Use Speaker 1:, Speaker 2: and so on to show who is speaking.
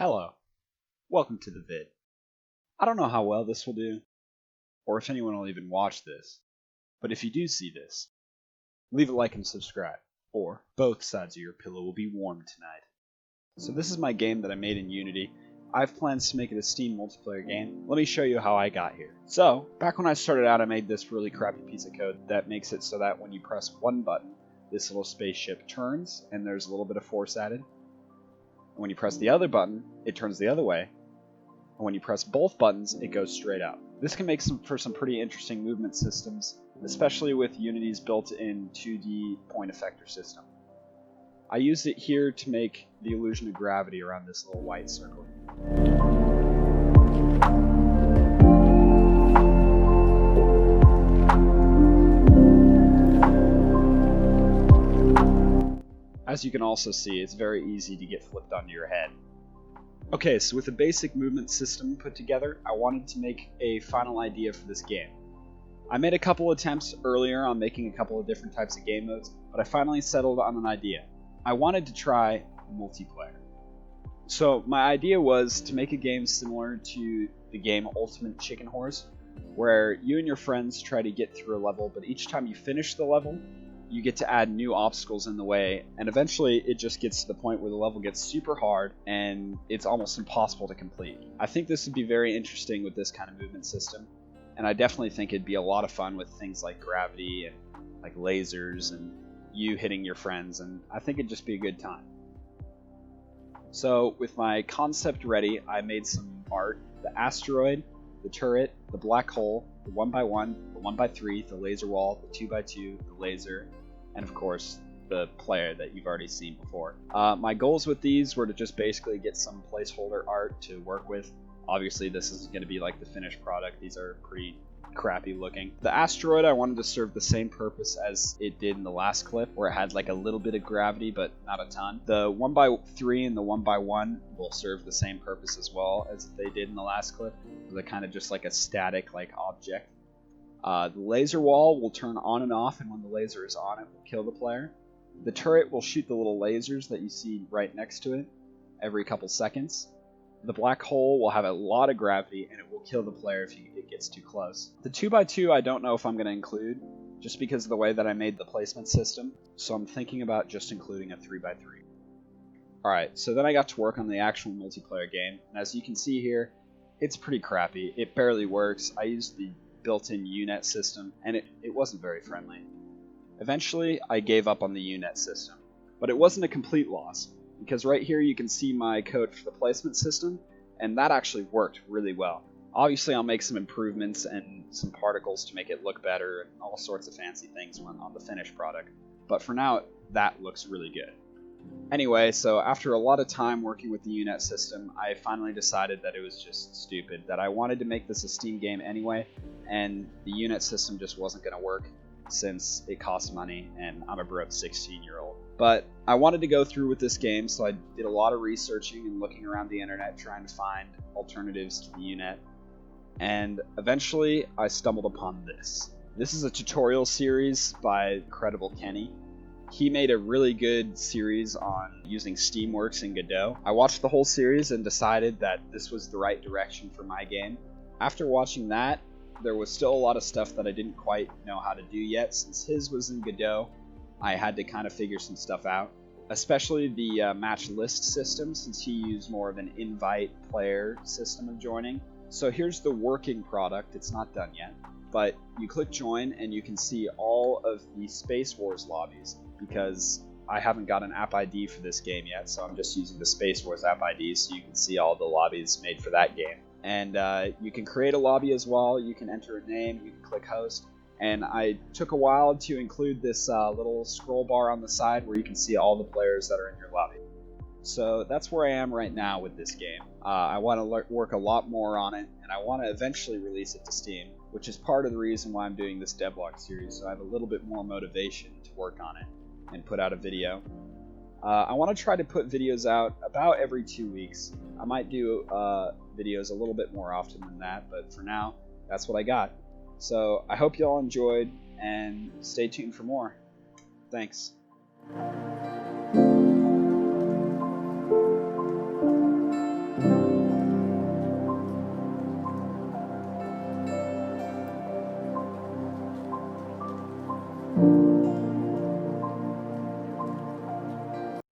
Speaker 1: Hello, welcome to the vid. I don't know how well this will do, or if anyone will even watch this, but if you do see this, leave a like and subscribe, or both sides of your pillow will be warm tonight. So this is my game that I made in Unity. I have plans to make it a Steam multiplayer game. Let me show you how I got here. So, back when I started out, I made this really crappy piece of code that makes it so that when you press one button, this little spaceship turns, and there's a little bit of force added. And when you press the other button, it turns the other way. And when you press both buttons, it goes straight out. This can make for some pretty interesting movement systems, especially with Unity's built-in 2D point effector system. I used it here to make the illusion of gravity around this little white circle. As you can also see, it's very easy to get flipped onto your head. Okay, so with a basic movement system put together, I wanted to make a final idea for this game. I made a couple attempts earlier on making a couple of different types of game modes, but I finally settled on an idea. I wanted to try multiplayer. So my idea was to make a game similar to the game Ultimate Chicken Horse, where you and your friends try to get through a level, but each time you finish the level, you get to add new obstacles in the way, and eventually it just gets to the point where the level gets super hard and it's almost impossible to complete. I think this would be very interesting with this kind of movement system, and I definitely think it'd be a lot of fun with things like gravity and like lasers and you hitting your friends, and I think it'd just be a good time. So with my concept ready, I made some art: the asteroid, the turret, the black hole, the 1x1, the 1x3, the laser wall, the 2x2, the laser, and of course the player that you've already seen before. My goals with these were to just basically get some placeholder art to work with. Obviously this isn't going to be like the finished product, these are pretty crappy looking. The asteroid I wanted to serve the same purpose as it did in the last clip, where it had like a little bit of gravity but not a ton. The 1x3 and the 1x1 will serve the same purpose as well as they did in the last clip. They're kind of just like a static like object. The laser wall will turn on and off, and when the laser is on, it will kill the player. The turret will shoot the little lasers that you see right next to it every couple seconds. The black hole will have a lot of gravity, and it will kill the player if it gets too close. The 2x2 I don't know if I'm going to include, just because of the way that I made the placement system, so I'm thinking about just including a 3x3. Alright, so then I got to work on the actual multiplayer game, and as you can see here, it's pretty crappy. It barely works. I used the built-in UNet system, and it wasn't very friendly. Eventually, I gave up on the UNet system, but it wasn't a complete loss, because right here you can see my code for the placement system, and that actually worked really well. Obviously I'll make some improvements and some particles to make it look better and all sorts of fancy things on the finished product, but for now that looks really good. Anyway, so after a lot of time working with the UNet system, I finally decided that it was just stupid, that I wanted to make this a Steam game anyway, and the UNet system just wasn't going to work since it costs money and I'm a broke 16-year-old. But I wanted to go through with this game, so I did a lot of researching and looking around the internet trying to find alternatives to the UNet, and eventually I stumbled upon this. This is a tutorial series by IncrediblrKenny. He made a really good series on using Steamworks and Godot. I watched the whole series and decided that this was the right direction for my game. After watching that, there was still a lot of stuff that I didn't quite know how to do yet. Since his was in Godot, I had to kind of figure some stuff out, especially the match list system, since he used more of an invite player system of joining. So here's the working product. It's not done yet, but you click join and you can see all of the Space Wars lobbies, because I haven't got an app ID for this game yet, so I'm just using the Space Wars app ID so you can see all the lobbies made for that game. And you can create a lobby as well, you can enter a name, you can click host, and I took a while to include this little scroll bar on the side where you can see all the players that are in your lobby. So that's where I am right now with this game. I want to work a lot more on it, and I want to eventually release it to Steam, which is part of the reason why I'm doing this devlog series, so I have a little bit more motivation to work on it and put out a video. I want to try to put videos out about every 2 weeks. I might do videos a little bit more often than that, but for now, that's what I got. So I hope you all enjoyed, and stay tuned for more. Thanks.